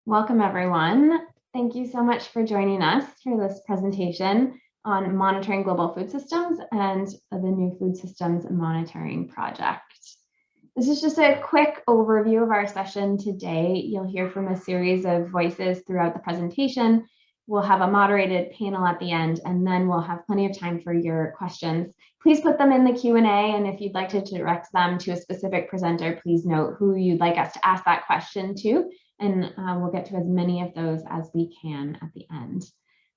Welcome, everyone. Thank you so much for joining us for this presentation on monitoring global food systems and the new food systems monitoring project. This is just a quick overview of our session today. You'll hear from a series of voices throughout the presentation. We'll have a moderated panel at the end, and then we'll have plenty of time for your questions. Please put them in the Q&A, and if you'd like to direct them to a specific presenter, please note who you'd like us to ask that question to, and we'll get to as many of those as we can at the end.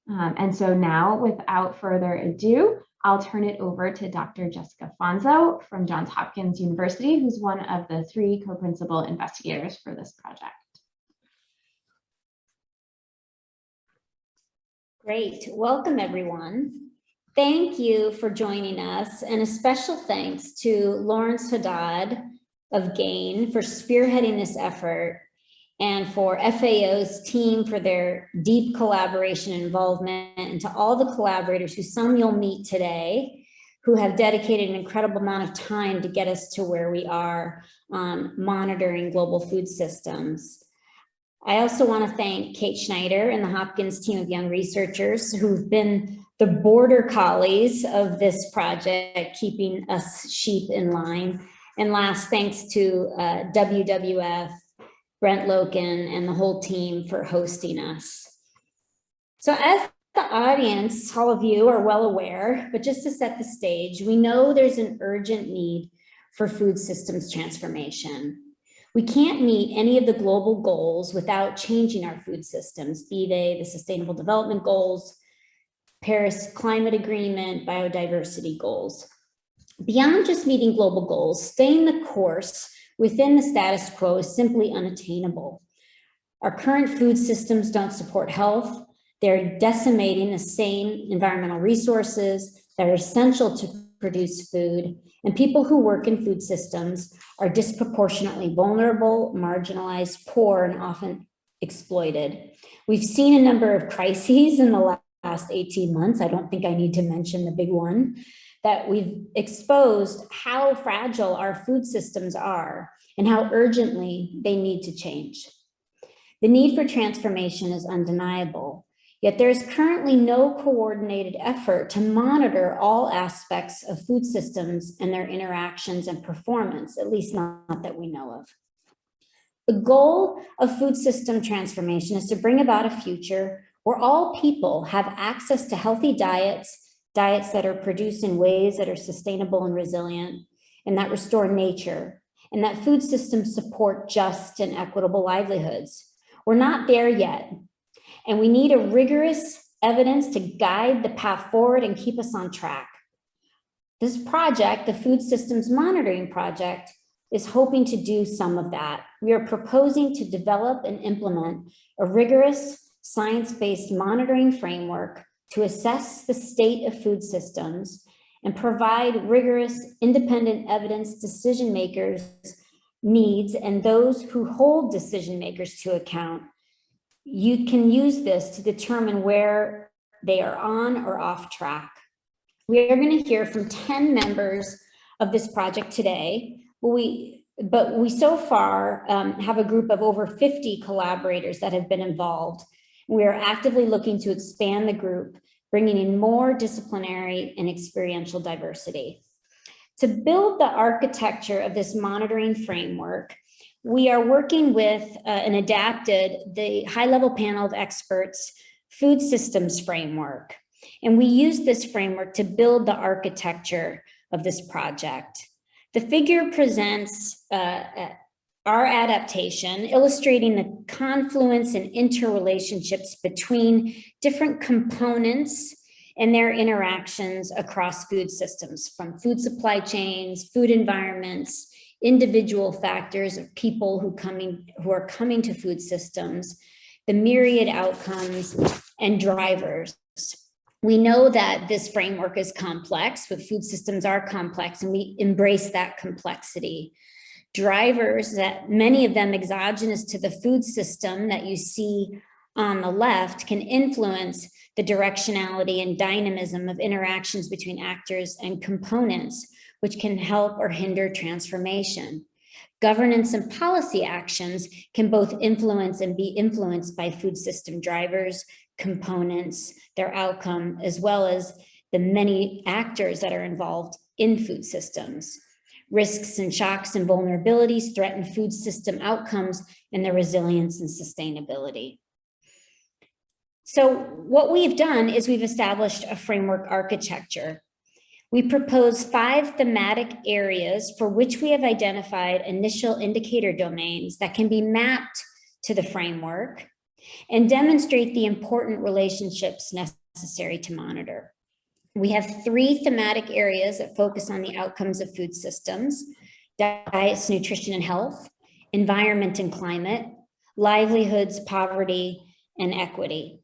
And so now, without further ado, I'll turn it over to Dr. Jessica Fonzo from Johns Hopkins University, who's one of the 3 co-principal investigators for this project. Great. Welcome, everyone. Thank you for joining us, and a special thanks to Lawrence Haddad of GAIN for spearheading this effort, and for FAO's team for their deep collaboration and involvement, and to all the collaborators, who some you'll meet today, who have dedicated an incredible amount of time to get us to where we are on monitoring global food systems. I also want to thank Kate Schneider and the Hopkins team of young researchers who've been the border collies of this project, keeping us sheep in line. And last, thanks to WWF, Brent Loken, and the whole team for hosting us. So as the audience, all of you are well aware, but just to set the stage, we know there's an urgent need for food systems transformation. We can't meet any of the global goals without changing our food systems, be they the Sustainable Development Goals, Paris Climate Agreement, biodiversity goals. Beyond just meeting global goals, staying the course within the status quo is simply unattainable. Our current food systems don't support health. They're decimating the same environmental resources that are essential to produce food, and people who work in food systems are disproportionately vulnerable, marginalized, poor, and often exploited. We've seen a number of crises in the last 18 months. I don't think I need to mention the big one, that we've exposed how fragile our food systems are and how urgently they need to change. The need for transformation is undeniable, yet there's currently no coordinated effort to monitor all aspects of food systems and their interactions and performance, at least not that we know of. The goal of food system transformation is to bring about a future where all people have access to healthy diets that are produced in ways that are sustainable and resilient, and that restore nature, and that food systems support just and equitable livelihoods. We're not there yet, and we need a rigorous evidence to guide the path forward and keep us on track. This project, the Food Systems Monitoring Project, is hoping to do some of that. We are proposing to develop and implement a rigorous science-based monitoring framework to assess the state of food systems and provide rigorous independent evidence decision makers' needs and those who hold decision makers to account. You can use this to determine where they are on or off track. We are going to hear from 10 members of this project today, but we so far have a group of over 50 collaborators that have been involved. We are actively looking to expand the group, bringing in more disciplinary and experiential diversity. To build the architecture of this monitoring framework, we are working with and adapted the high-level panel of experts food systems framework. And we use this framework to build the architecture of this project. The figure presents our adaptation, illustrating the confluence and interrelationships between different components and their interactions across food systems, from food supply chains, food environments, individual factors of people who are coming to food systems, the myriad outcomes, and drivers. We know that this framework is complex, but food systems are complex, and we embrace that complexity. Drivers, that many of them exogenous to the food system that you see on the left, can influence the directionality and dynamism of interactions between actors and components, which can help or hinder transformation. Governance and policy actions can both influence and be influenced by food system drivers, components, their outcome, as well as the many actors that are involved in food systems. Risks and shocks and vulnerabilities threaten food system outcomes and their resilience and sustainability. So what we've done is we've established a framework architecture. We propose 5 thematic areas for which we have identified initial indicator domains that can be mapped to the framework and demonstrate the important relationships necessary to monitor. We have 3 thematic areas that focus on the outcomes of food systems: diets, nutrition and health, environment and climate, livelihoods, poverty, and equity.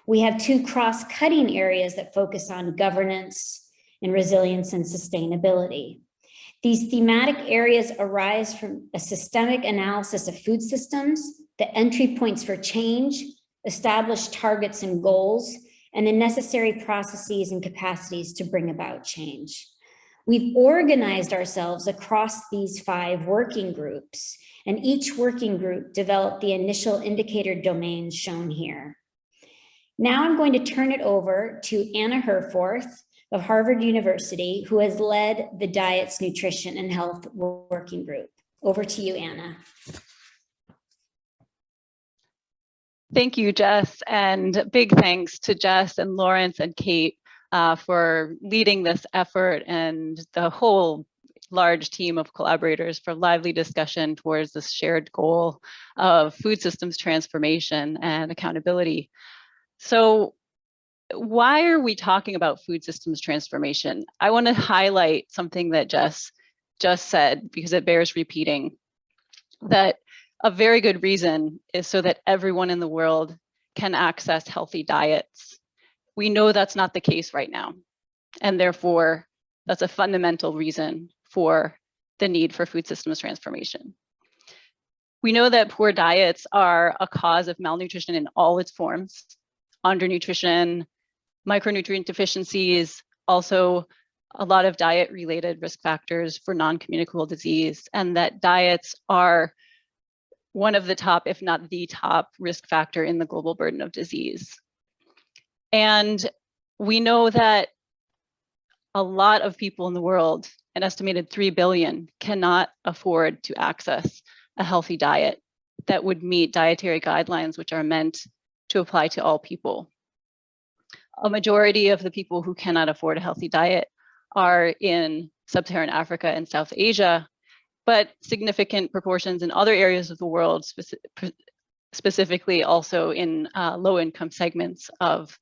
We have 2 cross-cutting areas that focus on governance and resilience and sustainability. These thematic areas arise from a systemic analysis of food systems, the entry points for change, established targets and goals, and the necessary processes and capacities to bring about change. We've organized ourselves across these 5 working groups, and each working group developed the initial indicator domains shown here. Now I'm going to turn it over to Anna Herforth of Harvard University, who has led the Diets, Nutrition, and Health Working Group. Over to you, Anna. Thank you, Jess, and big thanks to Jess and Lawrence and Kate for leading this effort and the whole large team of collaborators for lively discussion towards this shared goal of food systems transformation and accountability. So why are we talking about food systems transformation? I want to highlight something that Jess just said because it bears repeating, that a very good reason is so that everyone in the world can access healthy diets. We know that's not the case right now, and therefore that's a fundamental reason for the need for food systems transformation. We know that poor diets are a cause of malnutrition in all its forms: undernutrition, micronutrient deficiencies, also a lot of diet-related risk factors for non-communicable disease, and that diets are one of the top, if not the top, risk factor in the global burden of disease. And we know that a lot of people in the world, an estimated 3 billion, cannot afford to access a healthy diet that would meet dietary guidelines which are meant to apply to all people. A majority of the people who cannot afford a healthy diet are in sub-Saharan Africa and South Asia, but significant proportions in other areas of the world, specifically also in low-income segments of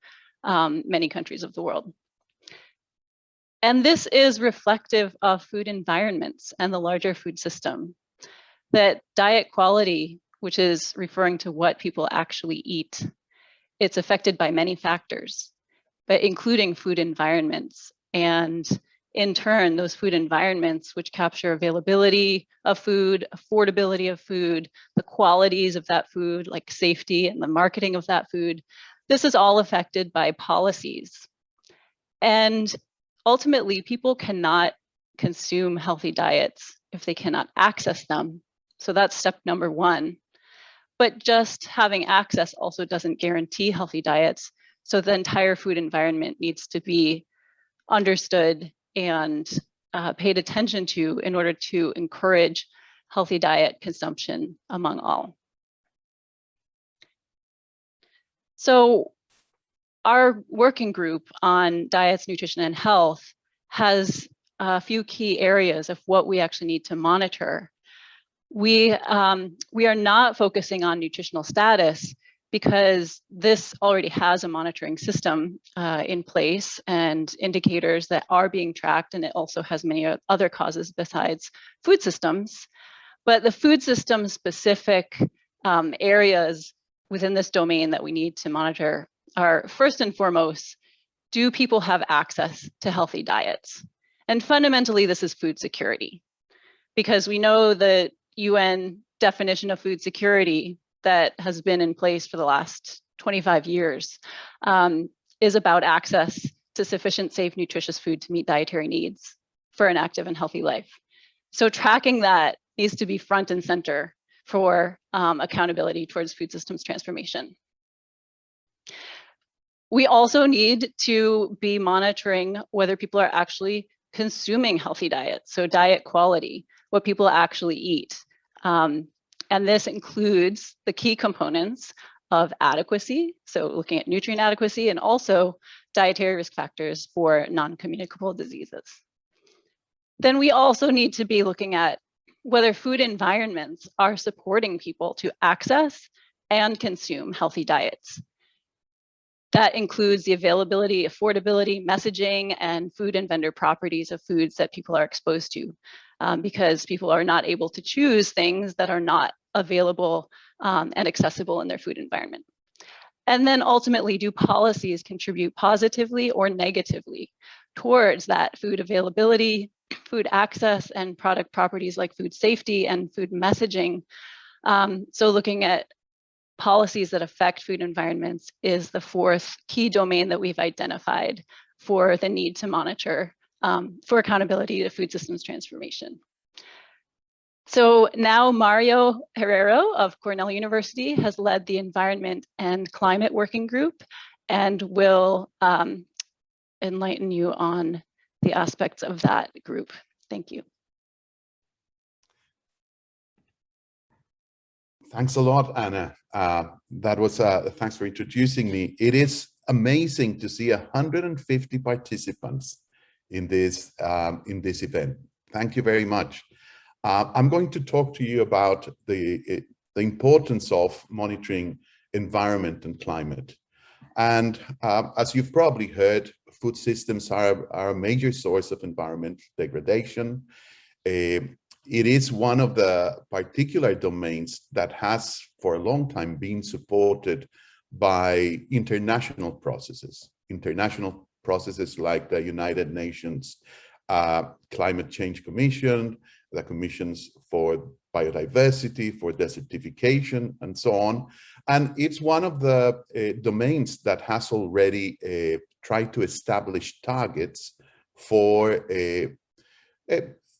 many countries of the world. And this is reflective of food environments and the larger food system, that diet quality, which is referring to what people actually eat, it's affected by many factors, but including food environments. And in turn, those food environments which capture availability of food, affordability of food, the qualities of that food, like safety and the marketing of that food, this is all affected by policies. And ultimately, people cannot consume healthy diets if they cannot access them. So that's step number 1. But just having access also doesn't guarantee healthy diets. So the entire food environment needs to be understood and paid attention to in order to encourage healthy diet consumption among all. So our working group on diets, nutrition, and health has a few key areas of what we actually need to monitor. We are not focusing on nutritional status because this already has a monitoring system in place and indicators that are being tracked, and it also has many other causes besides food systems. But the food system specific areas within this domain that we need to monitor are, first and foremost, do people have access to healthy diets? And fundamentally, this is food security, because we know the UN definition of food security that has been in place for the last 25 years is about access to sufficient, safe, nutritious food to meet dietary needs for an active and healthy life. So tracking that needs to be front and center for accountability towards food systems transformation. We also need to be monitoring whether people are actually consuming healthy diets, so diet quality, what people actually eat. And this includes the key components of adequacy, so looking at nutrient adequacy, and also dietary risk factors for non-communicable diseases. Then we also need to be looking at whether food environments are supporting people to access and consume healthy diets. That includes the availability, affordability, messaging, and food and vendor properties of foods that people are exposed to, because people are not able to choose things that are not available and accessible in their food environment. And then ultimately, do policies contribute positively or negatively towards that food availability, food access, and product properties like food safety and food messaging? So looking at policies that affect food environments is the fourth key domain that we've identified for the need to monitor for accountability to food systems transformation. So now Mario Herrero of Cornell University has led the Environment and Climate Working Group and will enlighten you on the aspects of that group. Thank you. Thanks a lot, Anna. That was thanks for introducing me. It is amazing to see 150 participants in this event. Thank you very much. I'm going to talk to you about the importance of monitoring environment and climate. And as you've probably heard, food systems are a major source of environmental degradation. It is one of the particular domains that has for a long time been supported by international processes like the United Nations Climate Change Commission, the Commissions for Biodiversity, for Desertification, and so on. And it's one of the domains that has already tried to establish targets for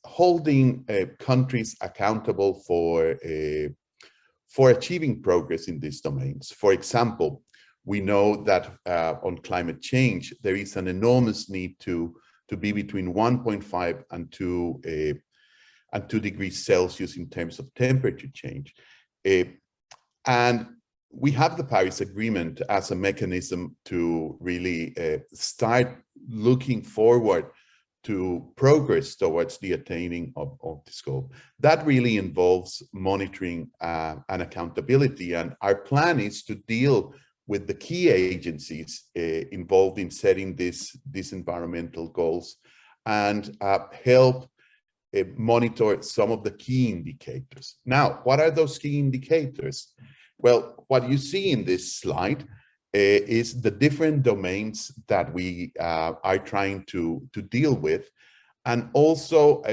holding countries accountable for achieving progress in these domains. For example, we know that on climate change, there is an enormous need to be between 1.5 and 2 degrees Celsius in terms of temperature change. And we have the Paris Agreement as a mechanism to really start looking forward to progress towards the attaining of this goal. That really involves monitoring and accountability. And our plan is to deal with the key agencies involved in setting these environmental goals and help monitor some of the key indicators. Now, what are those key indicators? Well, what you see in this slide is the different domains that we are trying to deal with, and also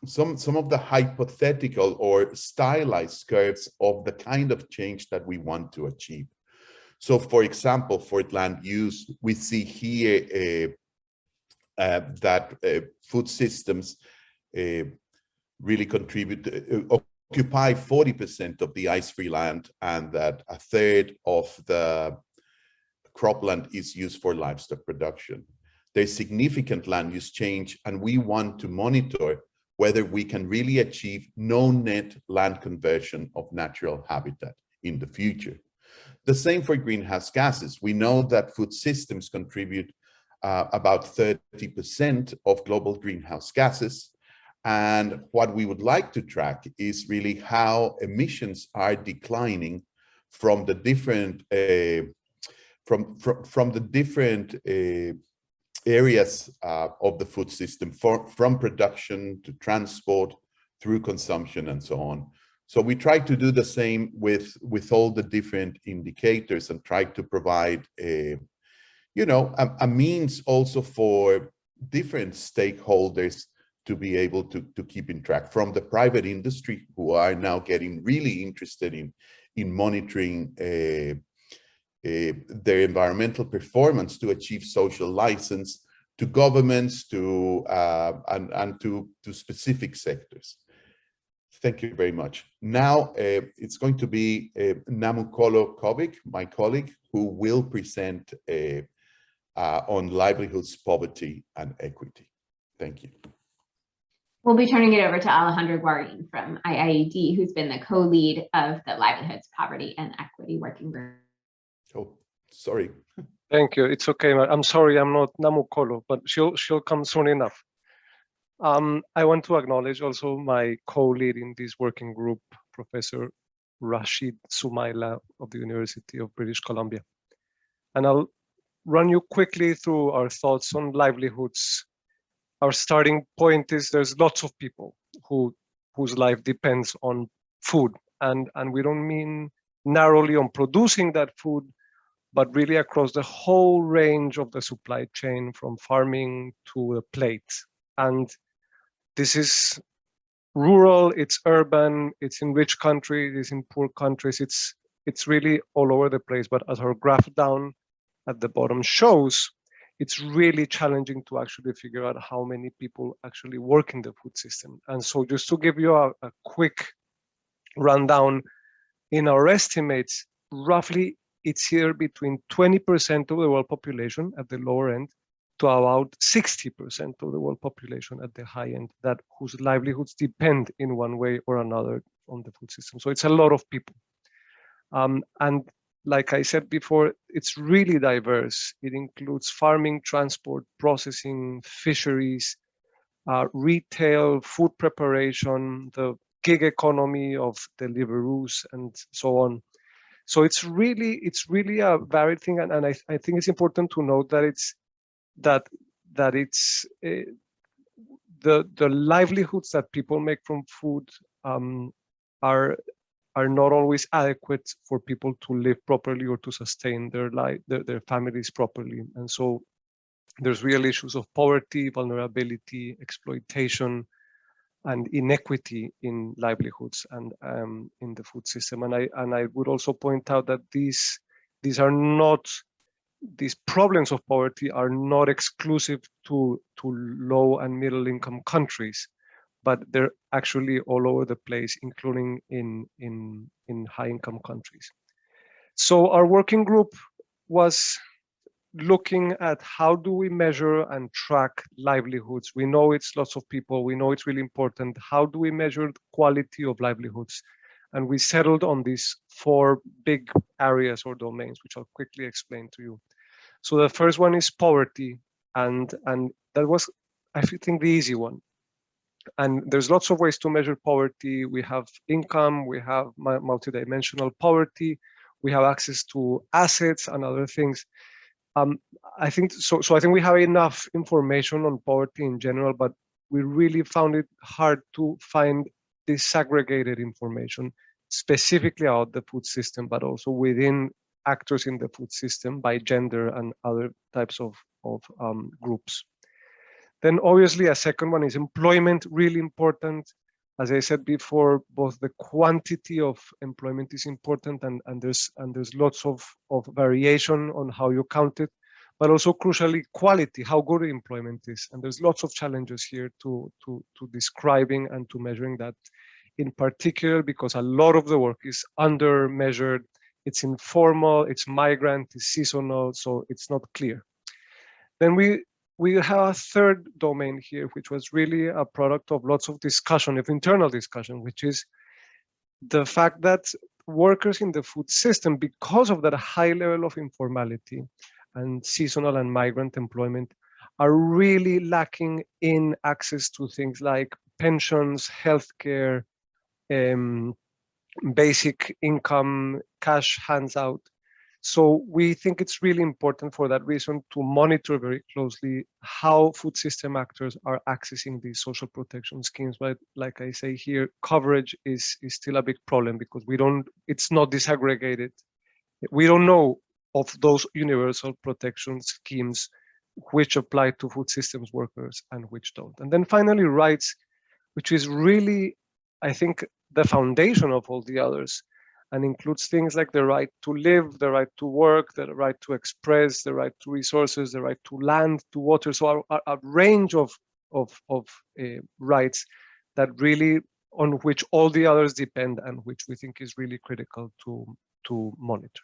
some of the hypothetical or stylized curves of the kind of change that we want to achieve. So, for example, for land use, we see here that food systems really occupy 40% of the ice-free land, and that a third of the cropland is used for livestock production. There's significant land use change, and we want to monitor whether we can really achieve no net land conversion of natural habitat in the future. The same for greenhouse gases. We know that food systems contribute about 30% of global greenhouse gases. And what we would like to track is really how emissions are declining from the different from the different areas of the food system, from production to transport through consumption and so on. So we try to do the same with all the different indicators and try to provide a means also for different stakeholders to be able to keep in track, from the private industry, who are now getting really interested in monitoring their environmental performance to achieve social license, to governments, and to specific sectors. Thank you very much. Now it's going to be Namukolo Kovic, my colleague, who will present on livelihoods, poverty, and equity. Thank you. We'll be turning it over to Alejandro Guarin from IIED, who's been the co-lead of the Livelihoods, Poverty, and Equity Working Group. Oh, sorry. Thank you. It's okay. I'm sorry, I'm not Namukolo, but she'll come soon enough. I want to acknowledge also my co-lead in this working group, Professor Rashid Sumaila of the University of British Columbia. And I'll run you quickly through our thoughts on livelihoods. Our starting point is there's lots of people whose life depends on food. And we don't mean narrowly on producing that food, but really across the whole range of the supply chain, from farming to the plate. And this is rural, it's urban, it's in rich countries, it's in poor countries, it's really all over the place. But as our graph down at the bottom shows, it's really challenging to actually figure out how many people actually work in the food system. And so just to give you a quick rundown, in our estimates, roughly it's here between 20% of the world population at the lower end to about 60% of the world population at the high end, that whose livelihoods depend in one way or another on the food system. So it's a lot of people. And like I said before, it's really diverse. It includes farming, transport, processing, fisheries, retail, food preparation, the gig economy of Deliveroo's, and so on. So it's really a varied thing, and I think it's important to note that it's the livelihoods that people make from food are not always adequate for people to live properly or to sustain their families properly. And so there's real issues of poverty, vulnerability, exploitation, and inequity in livelihoods and in the food system. And I would also point out that these problems of poverty are not exclusive to low and middle income countries, but they're actually all over the place, including in high income countries. So our working group was looking at how do we measure and track livelihoods. We know it's lots of people, we know it's really important. How do we measure the quality of livelihoods? And we settled on these 4 big areas or domains, which I'll quickly explain to you. So the first one is poverty, and that was, I think, the easy one. And there's lots of ways to measure poverty. We have income, we have multidimensional poverty, we have access to assets and other things. I think so I think we have enough information on poverty in general, but we really found it hard to find disaggregated information specifically about the food system, but also within actors in the food system by gender and other types of groups. Then obviously a second one is employment, really important. As I said before, both the quantity of employment is important, and there's lots of variation on how you count it, but also crucially quality, how good employment is. And there's lots of challenges here to describing and to measuring that, in particular because a lot of the work is under measured, it's informal, it's migrant, it's seasonal, so it's not clear. Then we have a third domain here, which was really a product of lots of discussion, of internal discussion, which is the fact that workers in the food system, because of that high level of informality and seasonal and migrant employment, are really lacking in access to things like pensions, healthcare, basic income, cash hands out. So we think it's really important for that reason to monitor very closely how food system actors are accessing these social protection schemes. But like I say here, coverage is still a big problem because it's not disaggregated. We don't know of those universal protection schemes which apply to food systems workers and which don't. And then finally, rights, which is really, I think, the foundation of all the others, and includes things like the right to live, the right to work, the right to express, the right to resources, the right to land, to water. So a range of rights that really on which all the others depend and which we think is really critical to monitor.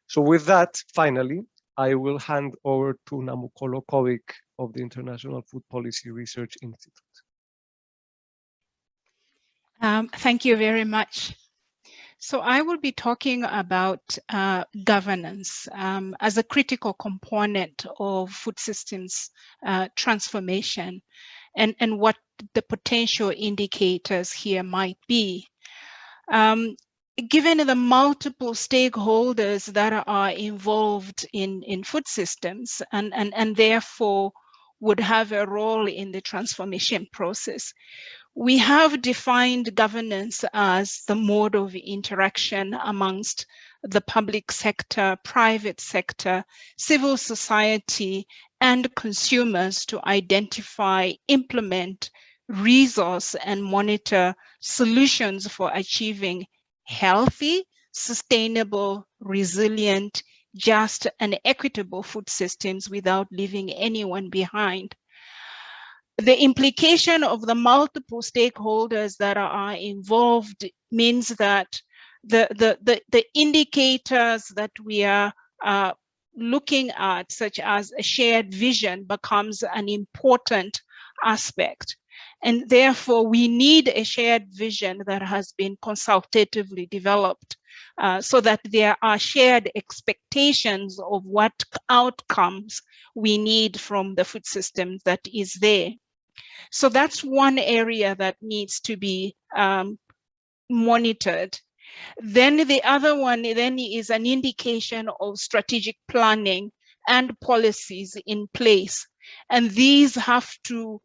So with that, finally, I will hand over to Namukolo Kovic of the International Food Policy Research Institute. Thank you very much. So I will be talking about governance as a critical component of food systems transformation and what the potential indicators here might be. Given the multiple stakeholders that are involved in food systems and therefore would have a role in the transformation process, we have defined governance as the mode of interaction amongst the public sector, private sector, civil society, and consumers to identify, implement, resource, and monitor solutions for achieving healthy, sustainable, resilient, just, and equitable food systems without leaving anyone behind. The implication of the multiple stakeholders that are involved means that the indicators that we are looking at, such as a shared vision, becomes an important aspect. And therefore, we need a shared vision that has been consultatively developed so that there are shared expectations of what outcomes we need from the food system that is there. So that's one area that needs to be monitored. Then the other one then is an indication of strategic planning and policies in place. And these have to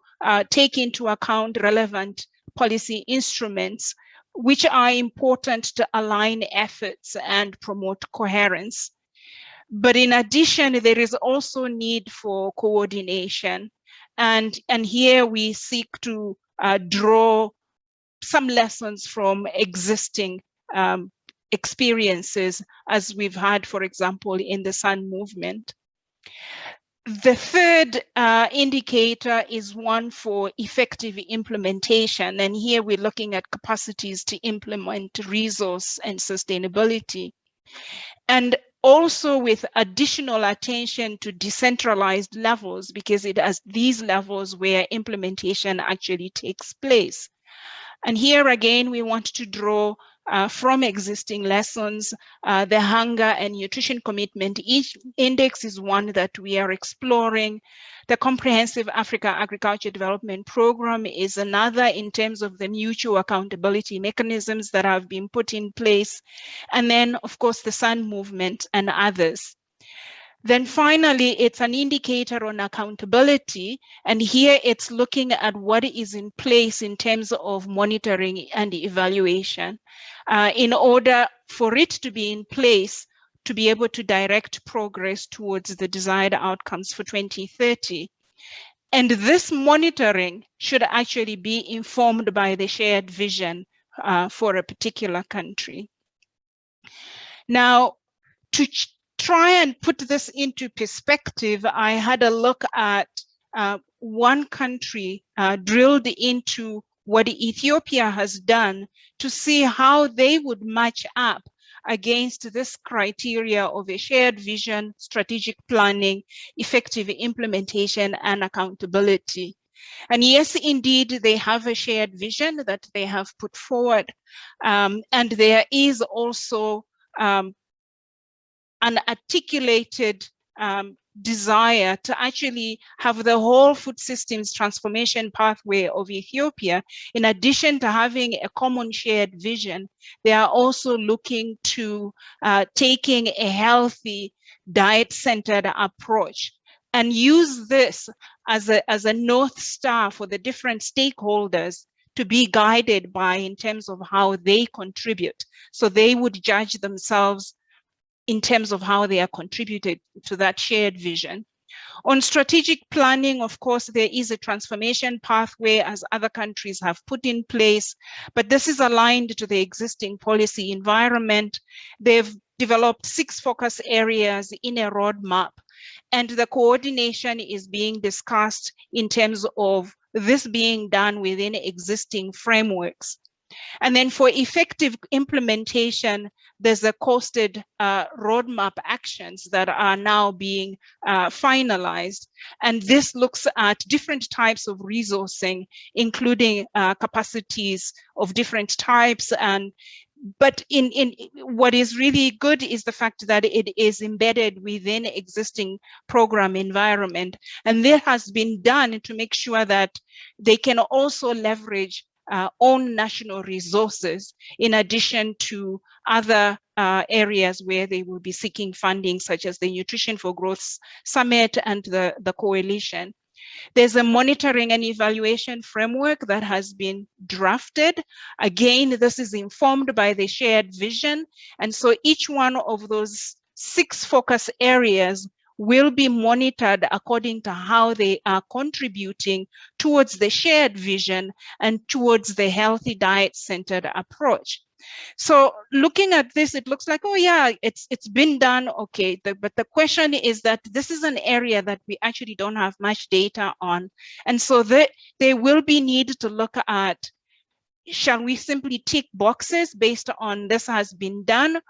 take into account relevant policy instruments, which are important to align efforts and promote coherence. But in addition, there is also need for coordination. And here we seek to draw some lessons from existing experiences, as we've had, for example, in the Sun movement. The third indicator is one for effective implementation. And here we're looking at capacities to implement resource and sustainability. And also with additional attention to decentralized levels, because it has these levels where implementation actually takes place. And here again, we want to draw from existing lessons. The Hunger and Nutrition Commitment Index is one that we are exploring. The Comprehensive Africa Agriculture Development Program is another in terms of the mutual accountability mechanisms that have been put in place. And then, of course, the Sun movement and others. Then finally, it's an indicator on accountability. And here it's looking at what is in place in terms of monitoring and evaluation in order for it to be in place to be able to direct progress towards the desired outcomes for 2030. And this monitoring should actually be informed by the shared vision for a particular country. Now, to try and put this into perspective, I had a look at one country, drilled into what Ethiopia has done to see how they would match up against this criteria of a shared vision, strategic planning, effective implementation, and accountability. And yes, indeed, they have a shared vision that they have put forward. And there is also an articulated desire to actually have the whole food systems transformation pathway of Ethiopia. In addition to having a common shared vision, they are also looking to taking a healthy diet-centered approach and use this as a North Star for the different stakeholders to be guided by in terms of how they contribute. So they would judge themselves in terms of how they are contributed to that shared vision. On strategic planning, of course, there is a transformation pathway as other countries have put in place, but this is aligned to the existing policy environment. They've developed 6 focus areas in a roadmap, and the coordination is being discussed in terms of this being done within existing frameworks. And then for effective implementation, there's a costed roadmap actions that are now being finalized. And this looks at different types of resourcing, including capacities of different types. But in what is really good is the fact that it is embedded within existing program environment. And that has been done to make sure that they can also leverage own national resources in addition to other areas where they will be seeking funding, such as the Nutrition for Growth Summit and the coalition. There's a monitoring and evaluation framework that has been drafted. Again, this is informed by the shared vision. And so each one of those 6 focus areas will be monitored according to how they are contributing towards the shared vision and towards the healthy diet-centered approach. So looking at this, it looks like, oh yeah, it's been done, okay. But the question is that this is an area that we actually don't have much data on. And so there will be need to look at, shall we simply tick boxes based on this has been done?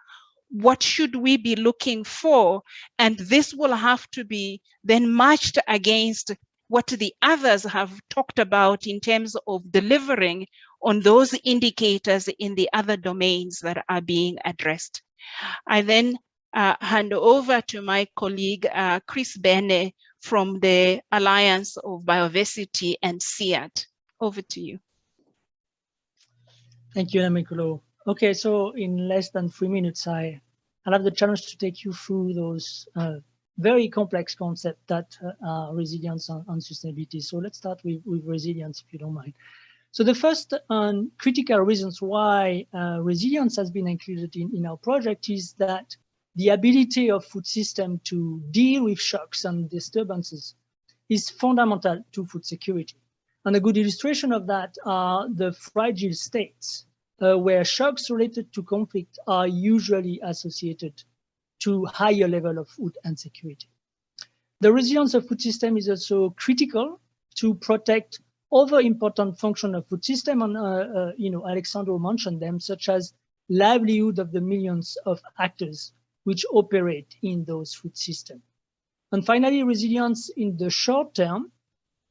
What should we be looking for? And this will have to be then matched against what the others have talked about in terms of delivering on those indicators in the other domains that are being addressed. I then hand over to my colleague, Chris Bene from the Alliance of Biodiversity and Sept. Over to you. Thank you, Namikulo. Okay, so in less than 3 minutes, I'll have the challenge to take you through those very complex concepts that are resilience and sustainability. So let's start with resilience, if you don't mind. So the first critical reasons why resilience has been included in our project is that the ability of food system to deal with shocks and disturbances is fundamental to food security. And a good illustration of that are the fragile states, where shocks related to conflict are usually associated to higher level of food insecurity. The resilience of food system is also critical to protect other important functions of food system, and Alexandro mentioned them, such as livelihood of the millions of actors which operate in those food systems. And finally, resilience in the short term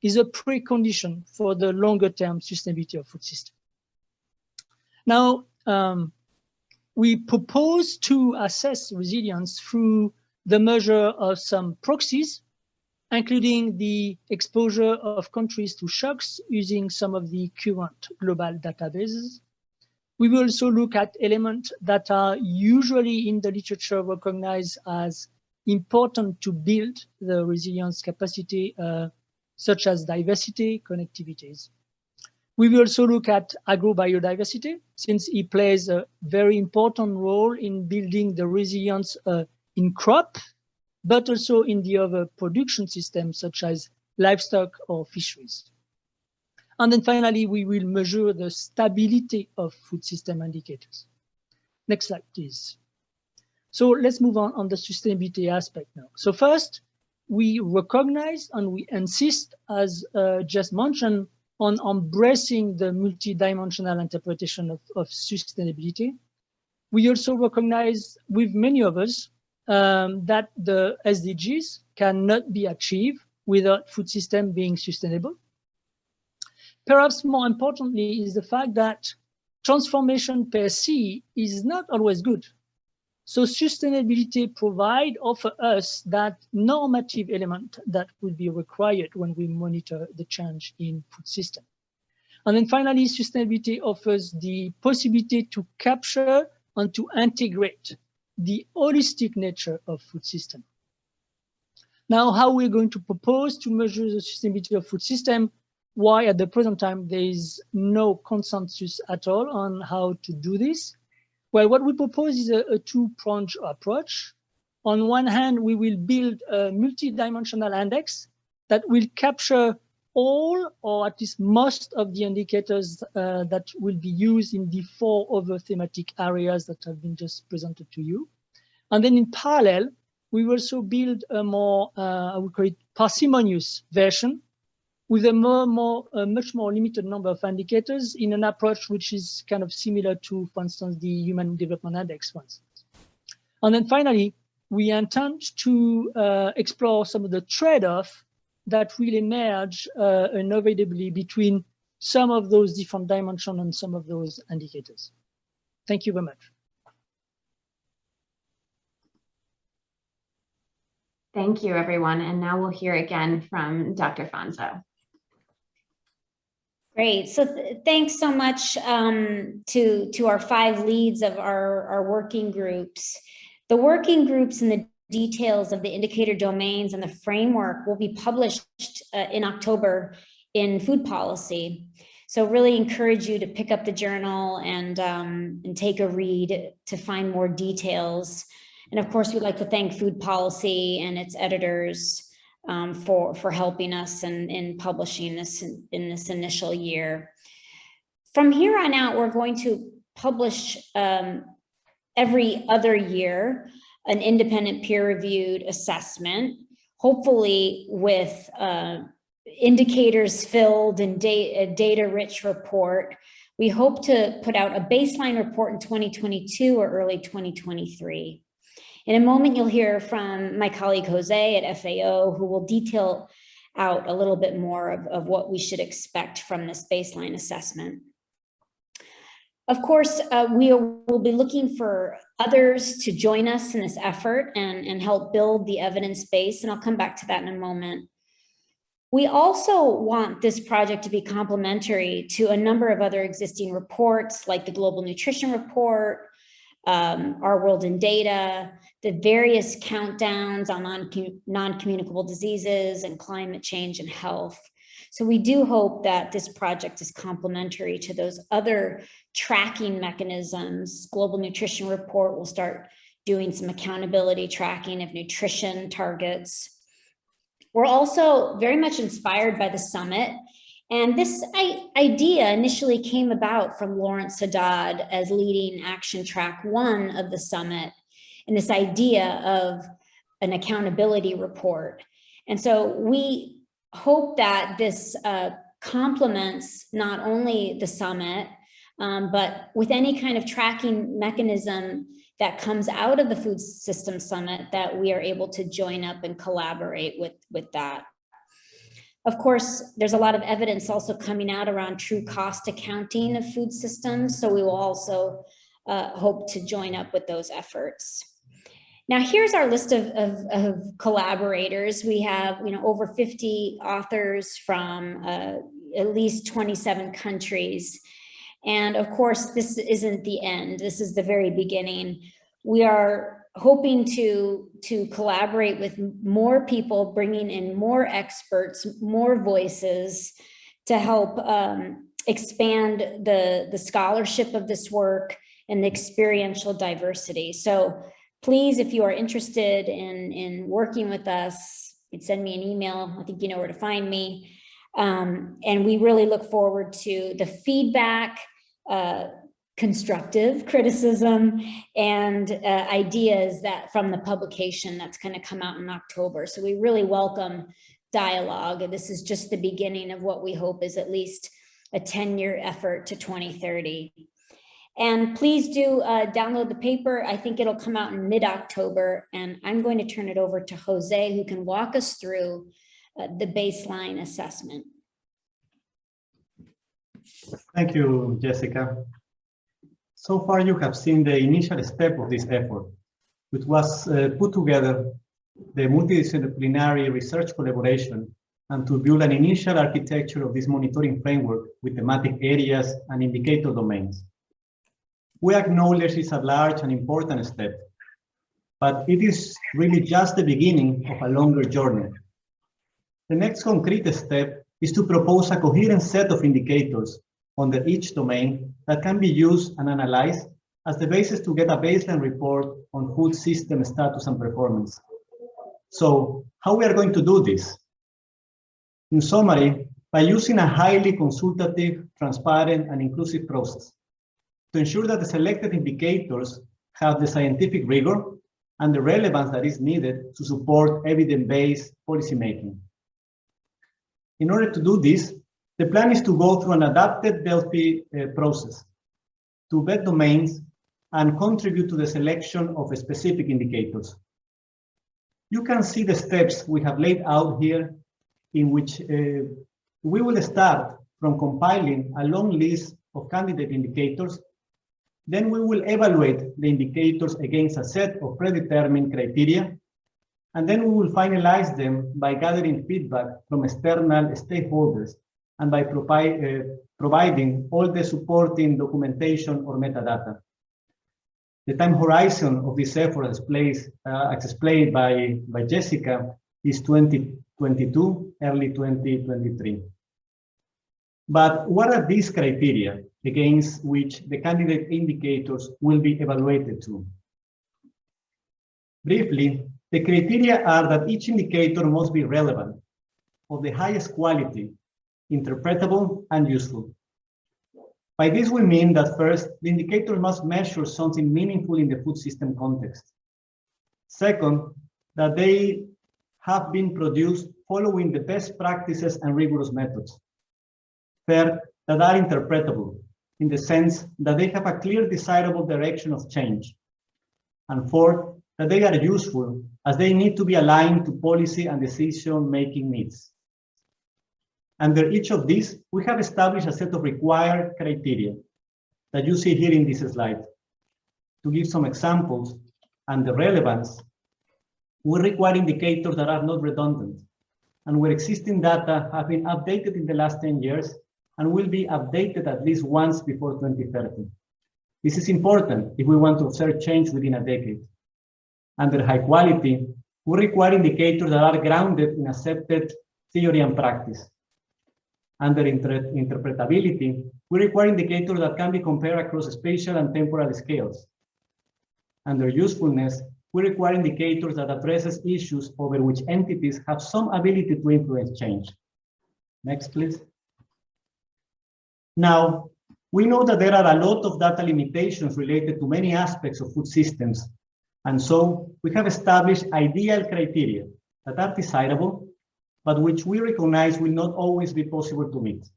is a precondition for the longer term sustainability of food system. Now, we propose to assess resilience through the measure of some proxies, including the exposure of countries to shocks using some of the current global databases. We will also look at elements that are usually in the literature recognized as important to build the resilience capacity, such as diversity, connectivities. We will also look at agrobiodiversity, since it plays a very important role in building the resilience in crop, but also in the other production systems, such as livestock or fisheries. And then finally, we will measure the stability of food system indicators. Next slide, please. So let's move on the sustainability aspect now. So first, we recognize and we insist, as just mentioned, on embracing the multidimensional interpretation of sustainability. We also recognize with many of us that the SDGs cannot be achieved without food system being sustainable. Perhaps more importantly is the fact that transformation per se is not always good. So sustainability offer us that normative element that will be required when we monitor the change in food system. And then finally, sustainability offers the possibility to capture and to integrate the holistic nature of food system. Now, how we're going to propose to measure the sustainability of food system, why at the present time there is no consensus at all on how to do this. Well, what we propose is a two-pronged approach. On one hand, we will build a multidimensional index that will capture all, or at least most, of the indicators that will be used in the 4 other thematic areas that have been just presented to you. And then in parallel, we will also build a more, I would call it, parsimonious version, with a much more limited number of indicators in an approach which is kind of similar to, for instance, the Human Development Index, for instance. And then finally, we intend to explore some of the trade-off that will emerge inevitably between some of those different dimensions and some of those indicators. Thank you very much. Thank you, everyone. And now we'll hear again from Dr. Fonso. Great. So thanks so much to our 5 leads of our working groups. The working groups and the details of the indicator domains and the framework will be published in October in Food Policy. So really encourage you to pick up the journal and take a read to find more details. And of course, we'd like to thank Food Policy and its editors for helping us in publishing this in this initial year. From here on out, we're going to publish every other year an independent peer-reviewed assessment, hopefully with indicators filled and a data-rich report. We hope to put out a baseline report in 2022 or early 2023. In a moment, you'll hear from my colleague Jose at FAO, who will detail out a little bit more of what we should expect from this baseline assessment. Of course, we will be looking for others to join us in this effort and help build the evidence base, and I'll come back to that in a moment. We also want this project to be complementary to a number of other existing reports, like the Global Nutrition Report, Our World in Data, the various countdowns on non-communicable diseases and climate change and health. So we do hope that this project is complementary to those other tracking mechanisms. Global Nutrition Report will start doing some accountability tracking of nutrition targets. We're also very much inspired by the summit. And this idea initially came about from Lawrence Haddad as leading Action Track 1 of the summit, and this idea of an accountability report. And so we hope that this complements not only the summit, but with any kind of tracking mechanism that comes out of the Food Systems Summit, that we are able to join up and collaborate with that. Of course, there's a lot of evidence also coming out around true cost accounting of food systems, so we will also hope to join up with those efforts. Now, here's our list of collaborators. We have over 50 authors from at least 27 countries. And of course, this isn't the end. This is the very beginning. We are hoping to collaborate with more people, bringing in more experts, more voices to help expand the scholarship of this work and the experiential diversity. So please, if you are interested in working with us, you can send me an email. I think you know where to find me. And we really look forward to the feedback, constructive criticism, and ideas that from the publication that's going to come out in October. So we really welcome dialogue. And this is just the beginning of what we hope is at least a 10-year effort to 2030. And please do download the paper. I think it'll come out in mid-October. And I'm going to turn it over to Jose, who can walk us through the baseline assessment. Thank you, Jessica. So far, you have seen the initial step of this effort, which was put together the multidisciplinary research collaboration and to build an initial architecture of this monitoring framework with thematic areas and indicator domains. We acknowledge it's a large and important step, but it is really just the beginning of a longer journey. The next concrete step is to propose a coherent set of indicators under each domain that can be used and analyzed as the basis to get a baseline report on food system status and performance. So how we are going to do this? In summary, by using a highly consultative, transparent, and inclusive process to ensure that the selected indicators have the scientific rigor and the relevance that is needed to support evidence-based policymaking. In order to do this, the plan is to go through an adapted Delphi process to vet domains and contribute to the selection of specific indicators. You can see the steps we have laid out here, in which we will start from compiling a long list of candidate indicators. Then we will evaluate the indicators against a set of predetermined criteria. And then we will finalize them by gathering feedback from external stakeholders and by providing all the supporting documentation or metadata. The time horizon of this effort, as explained by Jessica, is 2022, early 2023. But what are these criteria against which the candidate indicators will be evaluated to? Briefly, the criteria are that each indicator must be relevant, of the highest quality, interpretable, and useful. By this we mean that first, the indicator must measure something meaningful in the food system context. Second, that they have been produced following the best practices and rigorous methods. Third, that are interpretable, in the sense that they have a clear desirable direction of change. And fourth, that they are useful, as they need to be aligned to policy and decision-making needs. Under each of these, we have established a set of required criteria that you see here in this slide. To give some examples, and the relevance, we require indicators that are not redundant, and where existing data have been updated in the last 10 years and will be updated at least once before 2030. This is important if we want to observe change within a decade. Under high quality, we require indicators that are grounded in accepted theory and practice. Under interpretability, we require indicators that can be compared across spatial and temporal scales. Under usefulness, we require indicators that addresses issues over which entities have some ability to influence change. Next, please. Now, we know that there are a lot of data limitations related to many aspects of food systems, and so we have established ideal criteria that are desirable, but which we recognize will not always be possible to meet.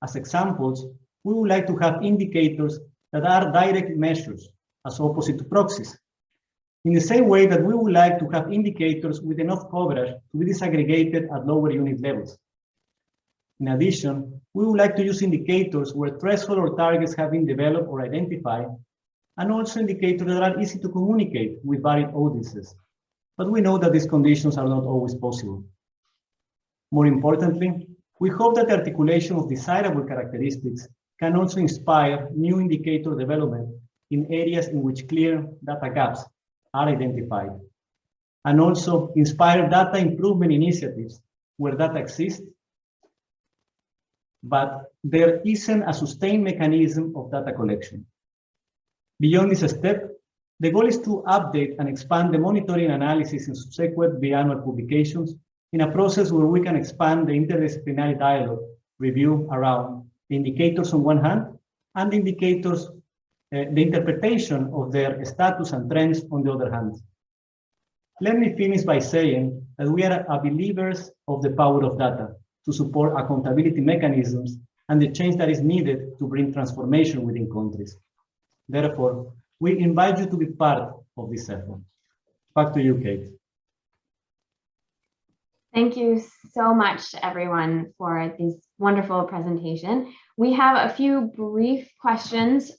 As examples, we would like to have indicators that are direct measures, as opposite to proxies, in the same way that we would like to have indicators with enough coverage to be disaggregated at lower unit levels. In addition, we would like to use indicators where thresholds or targets have been developed or identified, and also indicators that are easy to communicate with varied audiences. But we know that these conditions are not always possible. More importantly, we hope that the articulation of desirable characteristics can also inspire new indicator development in areas in which clear data gaps are identified, and also inspire data improvement initiatives where data exists, but there isn't a sustained mechanism of data collection. Beyond this step, the goal is to update and expand the monitoring analysis in subsequent biannual publications in a process where we can expand the interdisciplinary dialogue review around the indicators on one hand and the indicators, the interpretation of their status and trends on the other hand. Let me finish by saying that we are believers of the power of data to support accountability mechanisms and the change that is needed to bring transformation within countries. Therefore, we invite you to be part of this effort. Back to you, Kate. Thank you so much, everyone, for this wonderful presentation. We have a few brief questions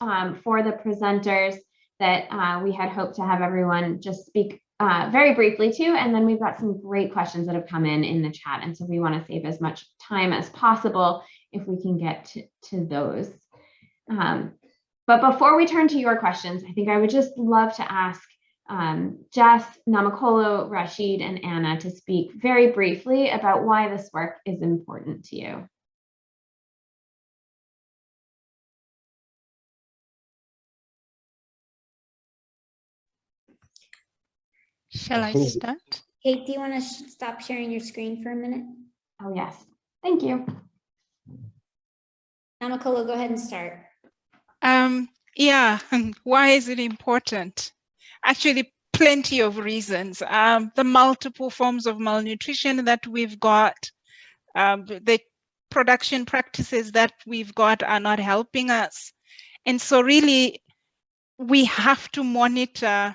for the presenters that we had hoped to have everyone just speak very briefly to, and then we've got some great questions that have come in the chat, and so we want to save as much time as possible if we can get to those. But before we turn to your questions, I think I would just love to ask Jess, Namakolo, Rashid, and Anna to speak very briefly about why this work is important to you. Shall I start? Kate, do you want to stop sharing your screen for a minute? Oh, yes. Thank you. Namakolo, go ahead and start. Yeah, why is it important? Actually, plenty of reasons. The multiple forms of malnutrition that we've got, The production practices that we've got are not helping us. And so really, we have to monitor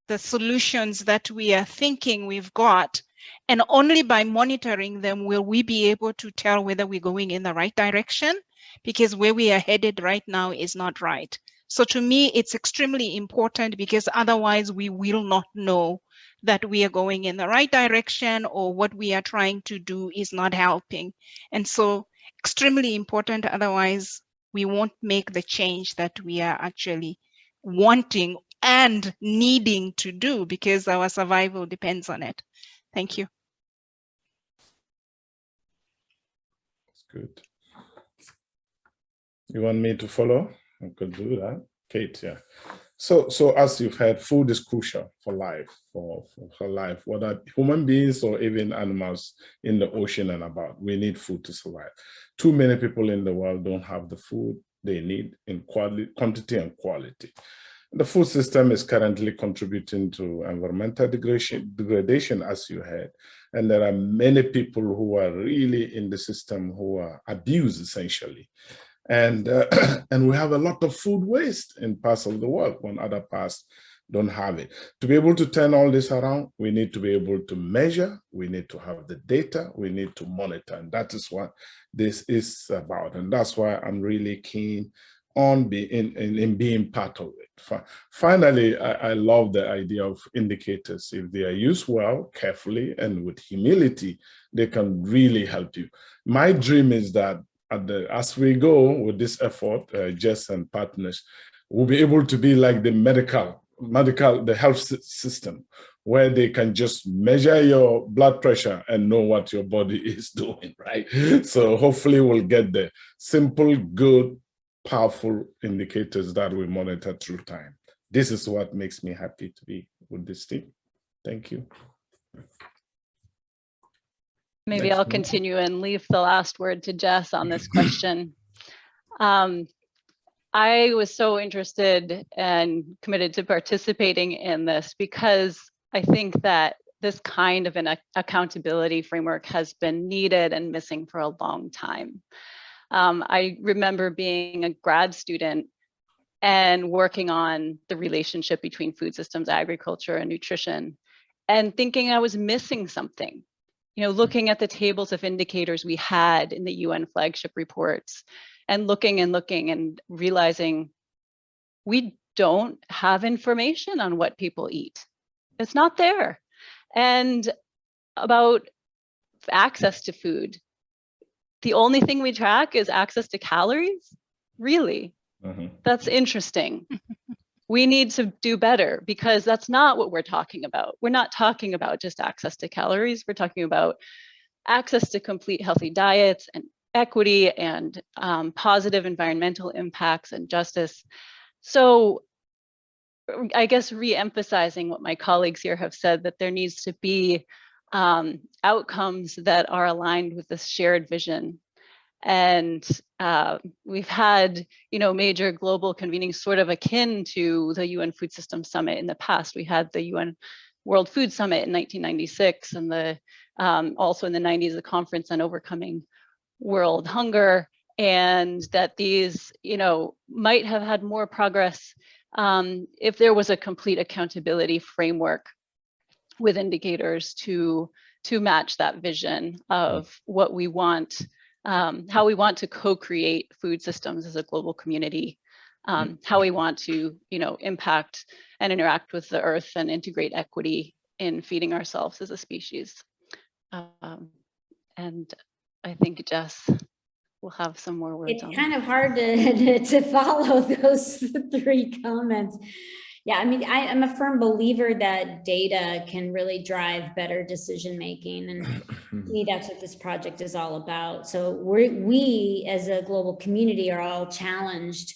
the solutions that we are thinking we've got. And only by monitoring them will we be able to tell whether we're going in the right direction, because where we are headed right now is not right. So to me, it's extremely important, because otherwise we will not know that we are going in the right direction or what we are trying to do is not helping. And so extremely important, otherwise we won't make the change that we are actually wanting and needing to do, because our survival depends on it. Thank you. That's good. You want me to follow? I could do that. Kate, yeah. So as you've heard, food is crucial for life, for life, whether human beings or even animals in the ocean and about. We need food to survive. Too many people in the world don't have the food they need in quantity and quality. The food system is currently contributing to environmental degradation, as you heard. And there are many people who are really in the system who are abused, essentially. And we have a lot of food waste in parts of the world when other parts don't have it. To be able to turn all this around, we need to be able to measure, we need to have the data, we need to monitor, and that is what this is about. And that's why I'm really keen on being part of it. Finally, I love the idea of indicators. If they are used well, carefully, and with humility, they can really help you. My dream is that as we go with this effort, Jess and partners, we'll be able to be like the health system, where they can just measure your blood pressure and know what your body is doing, right? So hopefully we'll get there. Simple, good, powerful indicators that we monitor through time. This is what makes me happy to be with this team. Thank you. Maybe Next I'll one. continue and leave the last word to Jess on this question. I was so interested and committed to participating in this because I think that this kind of an accountability framework has been needed and missing for a long time. I remember being a grad student and working on the relationship between food systems, agriculture, and nutrition, and thinking I was missing something. You know, looking at the tables of indicators we had in the UN flagship reports, and looking and realizing we don't have information on what people eat. It's not there. And about access to food, the only thing we track is access to calories? Really? That's interesting. We need to do better, because that's not what we're talking about. We're not talking about just access to calories. We're talking about access to complete healthy diets and equity and positive environmental impacts and justice. So I guess re-emphasizing what my colleagues here have said, that there needs to be outcomes that are aligned with this shared vision. And we've had, major global convening sort of akin to the UN Food Systems Summit in the past. We had the UN World Food Summit in 1996, and also in the 90s, the Conference on Overcoming World Hunger, and that these, might have had more progress if there was a complete accountability framework with indicators to match that vision of what we want, how we want to co-create food systems as a global community, how we want to, impact and interact with the earth and integrate equity in feeding ourselves as a species. And I think Jess will have some more words. It's kind of hard to follow those three comments. Yeah, I mean, I'm a firm believer that data can really drive better decision making, and to me, that's what this project is all about. So we as a global community are all challenged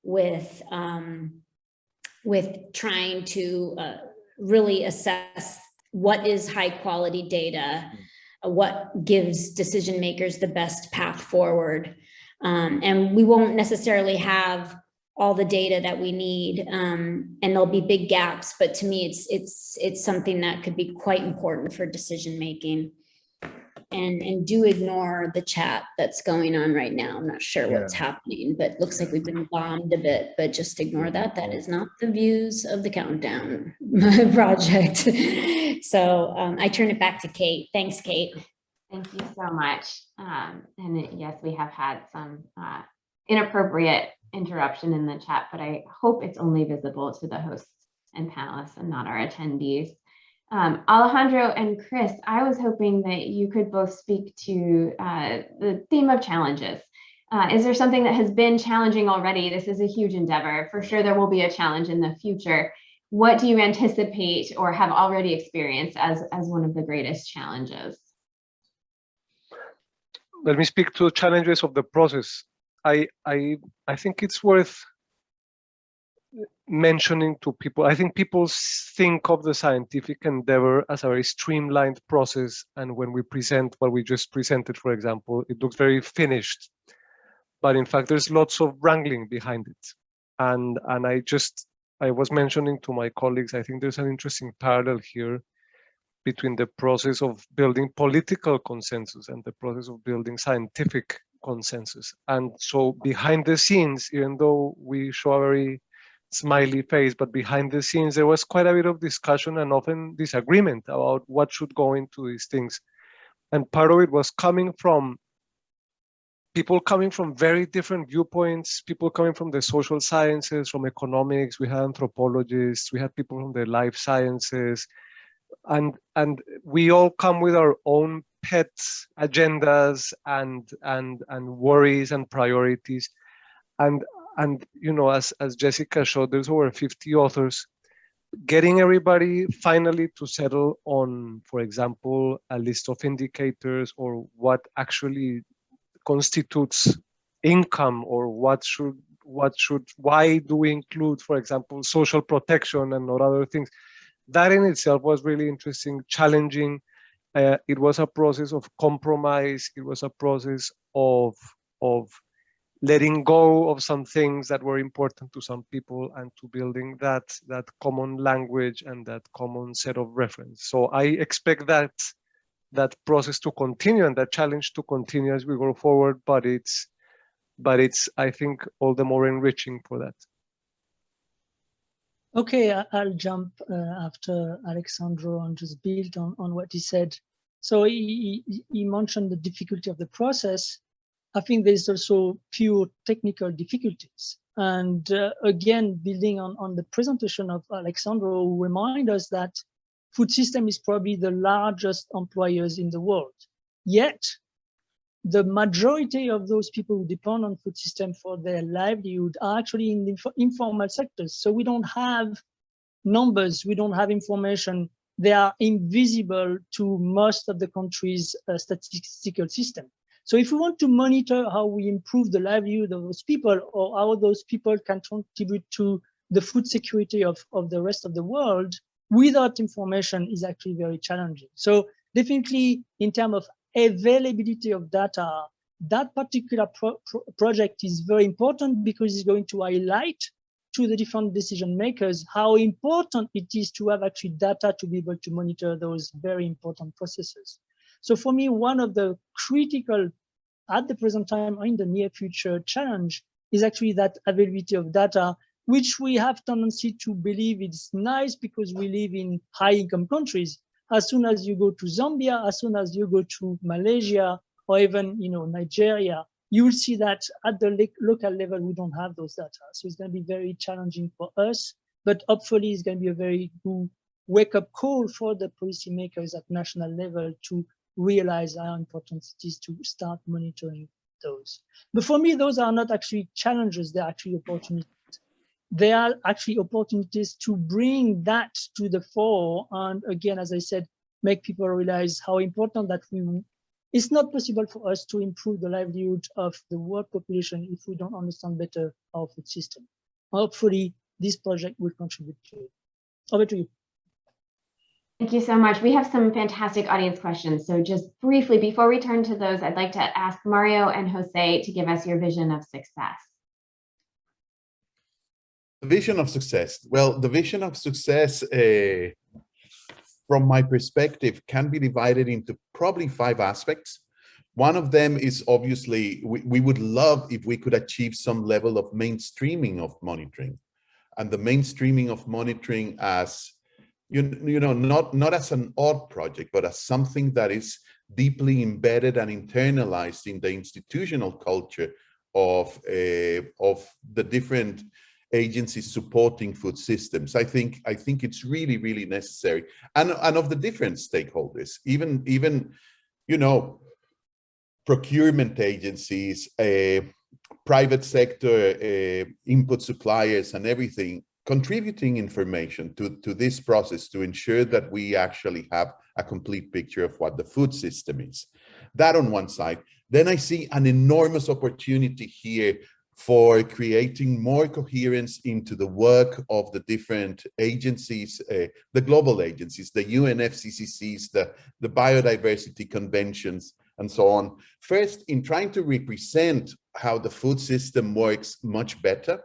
with trying to really assess what is high quality data, what gives decision makers the best path forward, and we won't necessarily have all the data that we need, and there'll be big gaps, but to me it's something that could be quite important for decision making. and do ignore the chat that's going on right now. I'm not sure what's happening, but looks like we've been bombed a bit, but just ignore that. That is not the views of the Countdown project. So I turn it back to Kate. Thanks, Kate. Thank you so much. Yes, we have had some inappropriate interruption in the chat, but I hope it's only visible to the hosts and panelists and not our attendees. Alejandro and Chris, I was hoping that you could both speak to the theme of challenges. Is there something that has been challenging already? This is a huge endeavor. For sure, there will be a challenge in the future. What do you anticipate or have already experienced as one of the greatest challenges? Let me speak to the challenges of the process. I think it's worth mentioning to people. I think people think of the scientific endeavor as a very streamlined process, and when we present what we just presented, for example, it looks very finished, but in fact there's lots of wrangling behind it. And I was mentioning to my colleagues, I think there's an interesting parallel here between the process of building political consensus and the process of building scientific consensus. And so behind the scenes, even though we show a very smiley face, but behind the scenes, there was quite a bit of discussion and often disagreement about what should go into these things. And part of it was coming from people coming from very different viewpoints, people coming from the social sciences, from economics, we had anthropologists, we had people from the life sciences, and we all come with our own pet agendas and worries and priorities. And you know, as Jessica showed, there's over 50 authors. Getting everybody finally to settle on, for example, a list of indicators or what actually constitutes income, or why do we include, for example, social protection and not other things. That in itself was really interesting, challenging. It was a process of compromise. It was a process of letting go of some things that were important to some people and to building that common language and that common set of reference. So I expect that process to continue and that challenge to continue as we go forward, but it's I think all the more enriching for that. Okay, I'll jump after Alexandro and just build on what he said. So he mentioned the difficulty of the process. I think there's also pure technical difficulties. And again, building on the presentation of Alexandro, who remind us that food system is probably the largest employers in the world. Yet, the majority of those people who depend on food system for their livelihood are actually in the informal sectors. So we don't have numbers, we don't have information. They are invisible to most of the country's statistical system. So if we want to monitor how we improve the livelihood of those people, or how those people can contribute to the food security of the rest of the world, without information is actually very challenging. So definitely in terms of availability of data, that particular project is very important because it's going to highlight to the different decision makers how important it is to have actually data to be able to monitor those very important processes. So for me, one of the critical at the present time or in the near future challenge is actually that availability of data, which we have tendency to believe it's nice because we live in high income countries. As soon as you go to Zambia, as soon as you go to Malaysia, or even Nigeria, you will see that at the local level, we don't have those data. So it's going to be very challenging for us, but hopefully it's going to be a very good wake-up call for the policymakers at national level to realize how important it is to start monitoring those. But for me, those are not actually challenges, they're actually opportunities. They are actually opportunities to bring that to the fore. And again, as I said, make people realize how important that it's not possible for us to improve the livelihood of the world population if we don't understand better our food system. Hopefully, this project will contribute to it. Over to you. Thank you so much. We have some fantastic audience questions. So just briefly, before we turn to those, I'd like to ask Mario and Jose to give us your vision of success. The vision of success. Well, the vision of success from my perspective, can be divided into probably 5 aspects. One of them is obviously, we would love if we could achieve some level of mainstreaming of monitoring, and the mainstreaming of monitoring as, you know, not as an odd project, but as something that is deeply embedded and internalized in the institutional culture of the different agencies supporting food systems. I think it's really, really necessary, and of the different stakeholders, even you know, procurement agencies, private sector, input suppliers, and everything, contributing information to this process to ensure that we actually have a complete picture of what the food system is. That on one side. Then I see an enormous opportunity here for creating more coherence into the work of the different agencies, the global agencies, the UNFCCCs, the biodiversity conventions, and so on. First, in trying to represent how the food system works much better,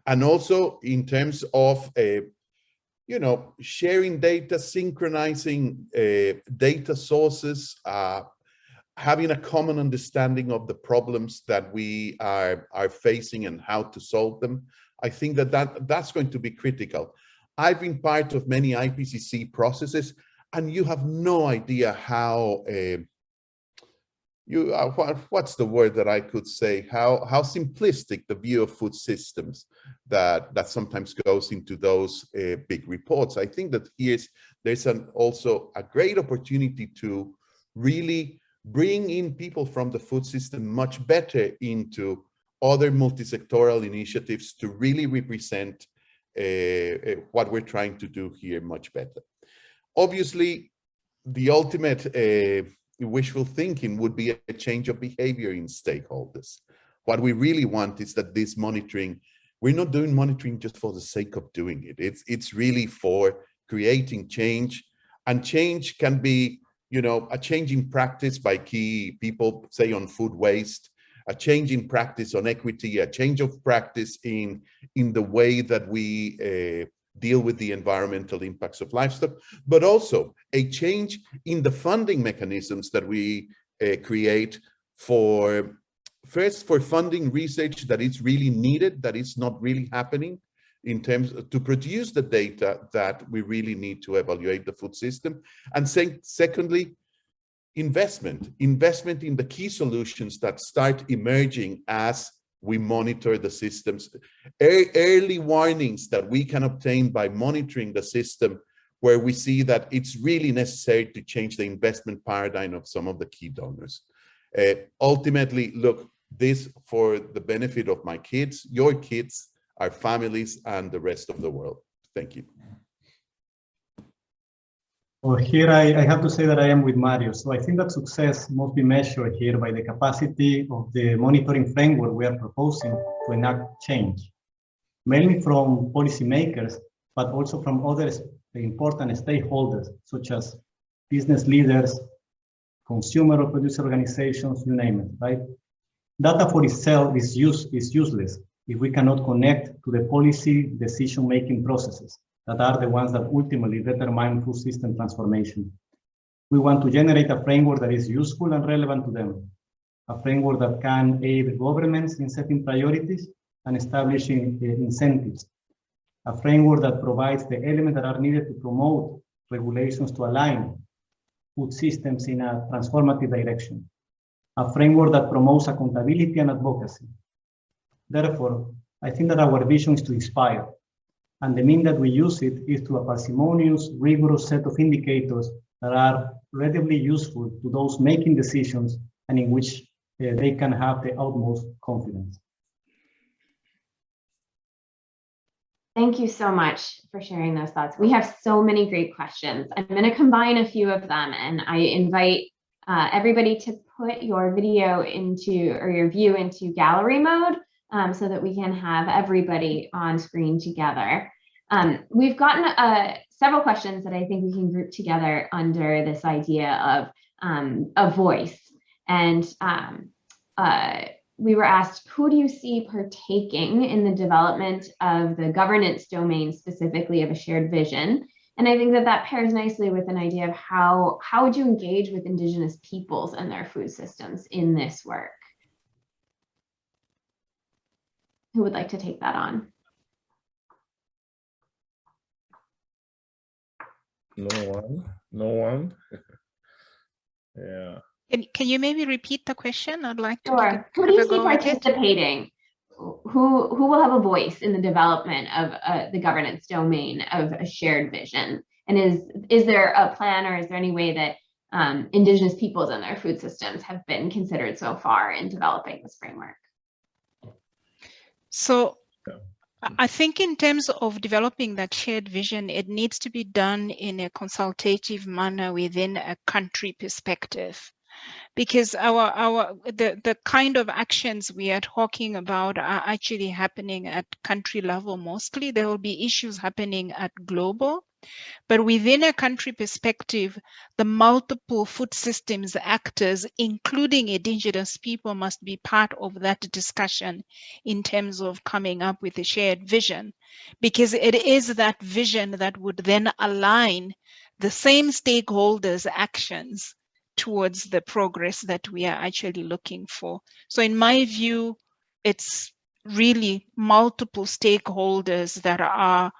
and also in terms of you know, sharing data, synchronizing data sources, having a common understanding of the problems that we are facing and how to solve them. I think that's going to be critical. I've been part of many IPCC processes, and you have no idea how what's the word that I could say, how simplistic the view of food systems that sometimes goes into those big reports. I think that there's also a great opportunity to really bring in people from the food system much better into other multi-sectoral initiatives to really represent what we're trying to do here much better. Obviously, the ultimate wishful thinking would be a change of behavior in stakeholders. What we really want is that this monitoring, we're not doing monitoring just for the sake of doing it. It's really for creating change, and change can be, you know, a change in practice by key people, say on food waste, a change in practice on equity, a change of practice in the way that we deal with the environmental impacts of livestock, but also a change in the funding mechanisms that we create for funding research that is really needed, that is not really happening, in terms of, to produce the data that we really need to evaluate the food system. And secondly, investment in the key solutions that start emerging as we monitor the systems. Early warnings that we can obtain by monitoring the system, where we see that it's really necessary to change the investment paradigm of some of the key donors. Ultimately, look, this for the benefit of my kids, your kids, our families, and the rest of the world. Thank you. Well, here I have to say that I am with Mario. So I think that success must be measured here by the capacity of the monitoring framework we are proposing to enact change, mainly from policymakers, but also from other important stakeholders, such as business leaders, consumer or producer organizations, you name it, right? Data for itself is useless if we cannot connect to the policy decision-making processes that are the ones that ultimately determine food system transformation. We want to generate a framework that is useful and relevant to them, a framework that can aid governments in setting priorities and establishing incentives, a framework that provides the elements that are needed to promote regulations to align food systems in a transformative direction, a framework that promotes accountability and advocacy. Therefore, I think that our vision is to inspire, and the mean that we use it is to a parsimonious, rigorous set of indicators that are relatively useful to those making decisions and in which they can have the utmost confidence. Thank you so much for sharing those thoughts. We have so many great questions. I'm going to combine a few of them, and I invite everybody to put your video into, or your view into gallery mode, so that we can have everybody on screen together. We've gotten several questions that I think we can group together under this idea of a voice. And we were asked, who do you see partaking in the development of the governance domain, specifically of a shared vision? And I think that that pairs nicely with an idea of how would you engage with Indigenous peoples and their food systems in this work? Who would like to take that on? No one. Yeah. Can you maybe repeat the question? I'd like to Sure. Who do have you a see go at it. participating? Who will have a voice in the development of the governance domain of a shared vision? And is there a plan, or is there any way that Indigenous peoples and their food systems have been considered so far in developing this framework? So I think in terms of developing that shared vision, it needs to be done in a consultative manner within a country perspective. Because the kind of actions we are talking about are actually happening at country level mostly. There will be issues happening at global, but within a country perspective, the multiple food systems actors, including Indigenous people, must be part of that discussion in terms of coming up with a shared vision, because it is that vision that would then align the same stakeholders' actions towards the progress that we are actually looking for. So in my view, it's really multiple stakeholders that are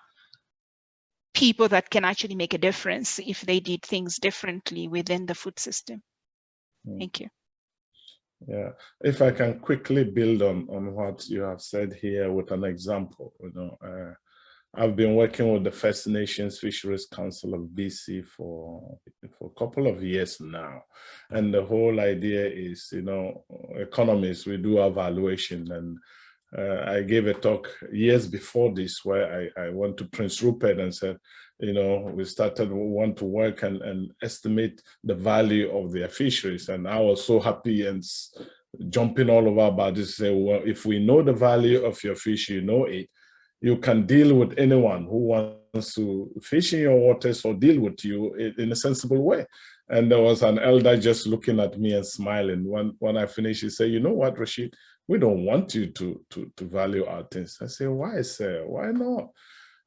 people that can actually make a difference if they did things differently within the food system. Thank you. Yeah, if I can quickly build on what you have said here with an example, I've been working with the First Nations Fisheries Council of BC for a couple of years now. And the whole idea is, economists, we do evaluation. And I gave a talk years before this where I went to Prince Rupert and said, we want to work and estimate the value of their fisheries. And I was so happy and jumping all over about this, say, well, if we know the value of your fish, you know it, you can deal with anyone who wants to fish in your waters or deal with you in a sensible way. And there was an elder just looking at me and smiling. When I finished, he said, you know what, Rashid, we don't want you to value our things. I said, why, sir? Why not?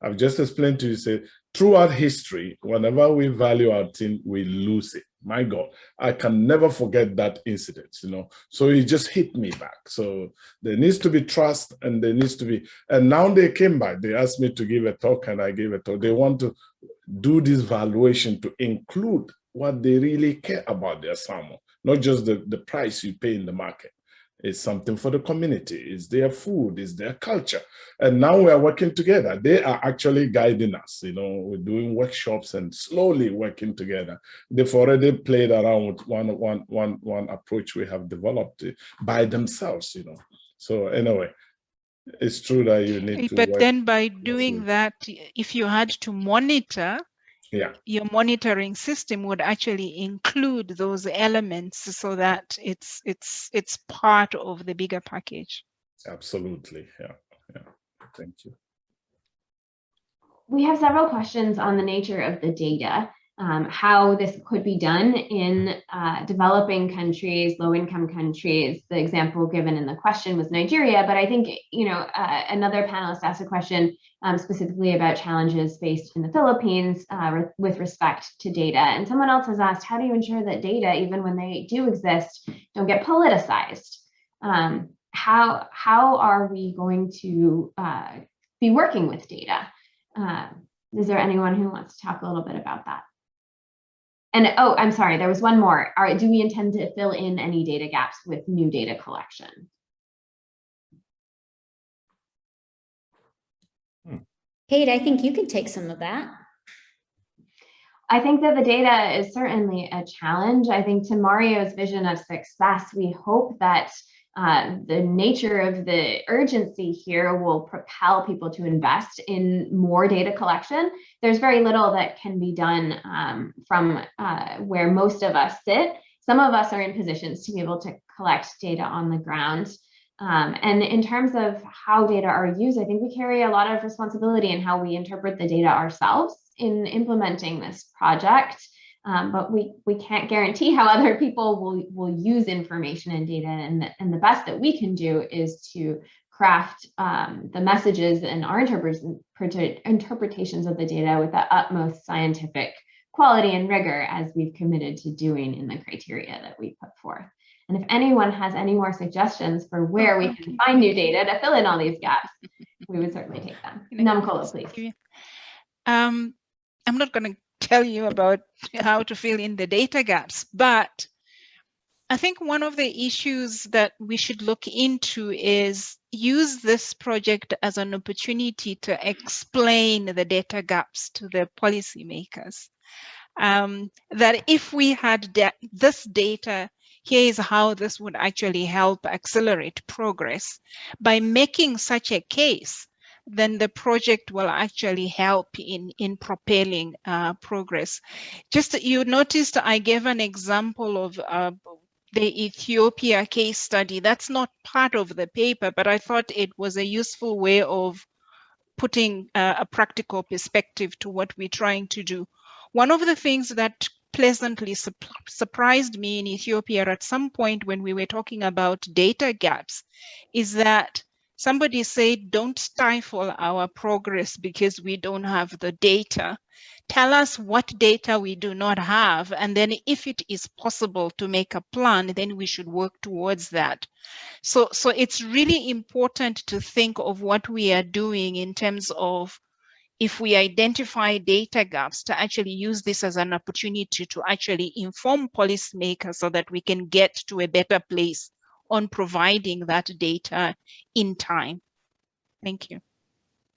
I've just explained to you, say, throughout history, whenever we value our thing, we lose it. My God, I can never forget that incident, So it just hit me back. So there needs to be trust, and there needs to be, and now they came back. They asked me to give a talk, and I gave a talk. They want to do this valuation to include what they really care about their salmon, not just the price you pay in the market. It's something for the community. It's their food, it's their culture. And now we are working together. They are actually guiding us. We're doing workshops and slowly working together. They've already played around with one approach we have developed by themselves, So anyway, it's true that you need to But work. then by doing that, if you had to monitor, your monitoring system would actually include those elements so that it's part of the bigger package. Absolutely, yeah. Thank you. We have several questions on the nature of the data, how this could be done in developing countries, low-income countries. The example given in the question was Nigeria, but I think another panelist asked a question specifically about challenges faced in the Philippines with respect to data. And someone else has asked, how do you ensure that data, even when they do exist, don't get politicized? How are we going to be working with data? Is there anyone who wants to talk a little bit about that? And oh, I'm sorry, there was one more. Do we intend to fill in any data gaps with new data collection? Kate, I think you can take some of that. I think that the data is certainly a challenge. I think to Mario's vision of success, we hope that the nature of the urgency here will propel people to invest in more data collection. There's very little that can be done from where most of us sit. Some of us are in positions to be able to collect data on the ground. And in terms of how data are used, I think we carry a lot of responsibility in how we interpret the data ourselves in implementing this project. But we can't guarantee how other people will use information and data, and the best that we can do is to craft the messages and our interpretations of the data with the utmost scientific quality and rigor, as we've committed to doing in the criteria that we put forth. And if anyone has any more suggestions for where we can find new data to fill in all these gaps, we would certainly take them. Namkola, please. I'm not going to tell you about how to fill in the data gaps, but I think one of the issues that we should look into is use this project as an opportunity to explain the data gaps to the policymakers. That if we had this data, here is how this would actually help accelerate progress. By making such a case, then the project will actually help in propelling progress. Just, you noticed I gave an example of the Ethiopia case study. That's not part of the paper, but I thought it was a useful way of putting a practical perspective to what we're trying to do. One of the things that pleasantly surprised me in Ethiopia at some point when we were talking about data gaps is that somebody said, don't stifle our progress because we don't have the data. Tell us what data we do not have, and then if it is possible to make a plan, then we should work towards that. So it's really important to think of what we are doing in terms of, if we identify data gaps, to actually use this as an opportunity to actually inform policymakers so that we can get to a better place on providing that data in time. Thank you.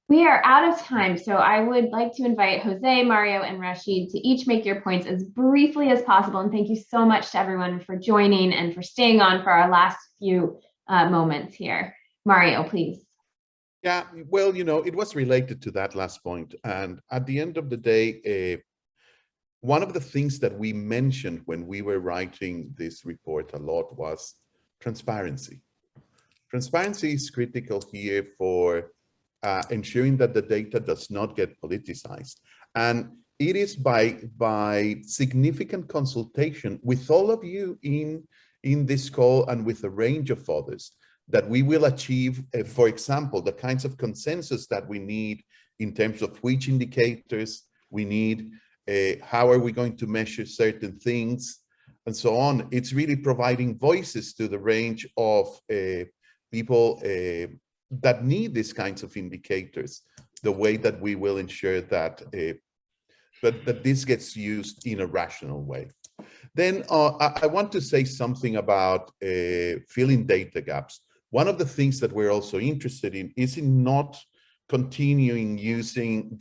We are out of time, so I would like to invite Jose, Mario, and Rashid to each make your points as briefly as possible. And thank you so much to everyone for joining and for staying on for our last few moments here. Mario, please. Yeah, well, you know, it was related to that last point. And at the end of the day, one of the things that we mentioned when we were writing this report a lot was transparency. Transparency is critical here for ensuring that the data does not get politicized. And it is by significant consultation with all of you in this call and with a range of others that we will achieve, for example, the kinds of consensus that we need in terms of which indicators we need, how are we going to measure certain things, and so on. It's really providing voices to the range of people that need these kinds of indicators, the way that we will ensure that, that this gets used in a rational way. Then I want to say something about filling data gaps. One of the things that we're also interested in is in not continuing using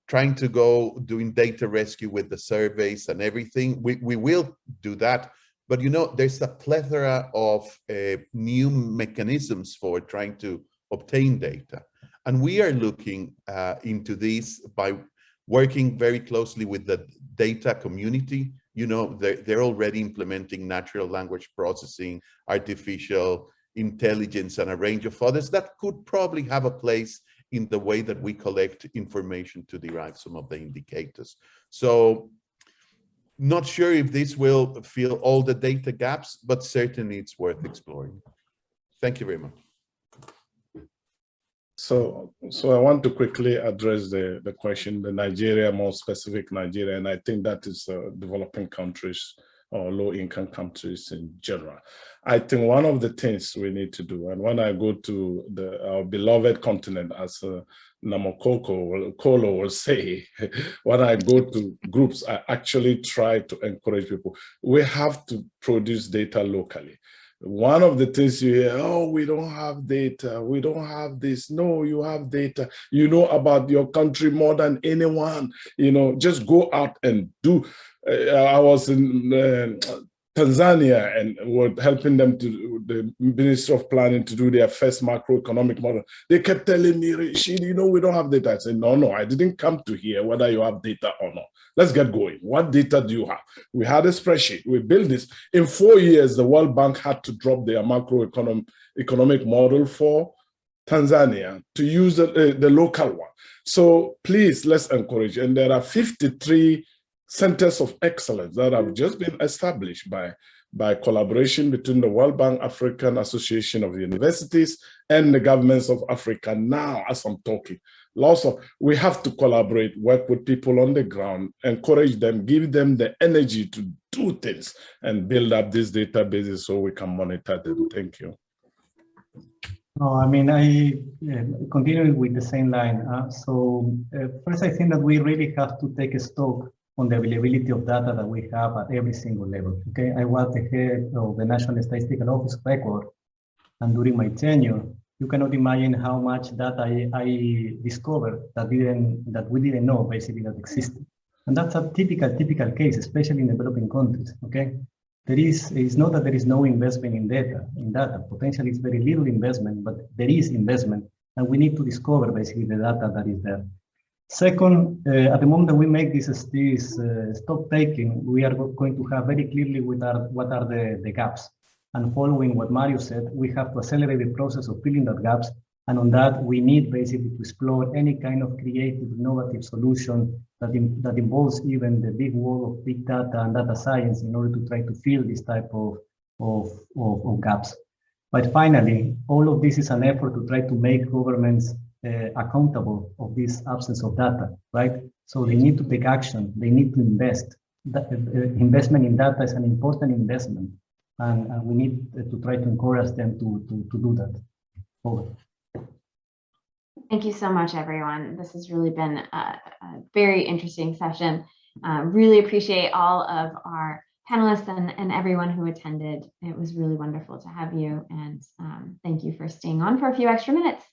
trying to go doing data rescue with the surveys and everything. We will do that, but you know, there's a plethora of new mechanisms for trying to obtain data. And we are looking into this by working very closely with the data community. You know, they're already implementing natural language processing, artificial intelligence, and a range of others that could probably have a place in the way that we collect information to derive some of the indicators. So not sure if this will fill all the data gaps, but certainly it's worth exploring. Thank you very much. So I want to quickly address the question, the Nigeria, more specific Nigeria, and I think that is developing countries or low-income countries in general. I think one of the things we need to do, and when I go to our beloved continent, as Kolo will say, when I go to groups, I actually try to encourage people. We have to produce data locally. One of the things you hear, oh, we don't have data, we don't have this. No, you have data. You know about your country more than anyone. You know, just go out and do. I was in Tanzania and were helping them to the Ministry of Planning to do their first macroeconomic model. They kept telling me, Rashid, you know, we don't have data. I said, no, I didn't come to hear whether you have data or not. Let's get going. What data do you have? We had a spreadsheet. We built this. In 4 years, the World Bank had to drop their macroeconomic model for Tanzania to use the local one. So please, let's encourage. And there are 53 centers of excellence that have just been established by by collaboration between the World Bank African Association of Universities and the governments of Africa. Now, as I'm talking, we have to collaborate, work with people on the ground, encourage them, give them the energy to do things and build up these databases so we can monitor them. Thank you. No, I mean, I continue with the same line. First, I think that we really have to take a stock on the availability of data that we have at every single level. Okay, I was the head of the National Statistical Office of Ecuador, and during my tenure, you cannot imagine how much data I discovered that we didn't know basically that existed. And that's a typical case, especially in developing countries. Okay, it's not that there is no investment in data. Potentially, it's very little investment, but there is investment, and we need to discover basically the data that is there. Second, at the moment that we make this stock taking, we are going to have very clearly what are the gaps. And following what Mario said, we have to accelerate the process of filling that gaps. And on that, we need basically to explore any kind of creative, innovative solution that involves even the big world of big data and data science in order to try to fill this type of gaps. But finally, all of this is an effort to try to make governments accountable of this absence of data, right? So they need to take action. They need to invest. Investment in data is an important investment, and we need to try to encourage them to do that. Over. Thank you so much, everyone. This has really been a very interesting session. Really appreciate all of our panelists and everyone who attended. It was really wonderful to have you, and thank you for staying on for a few extra minutes.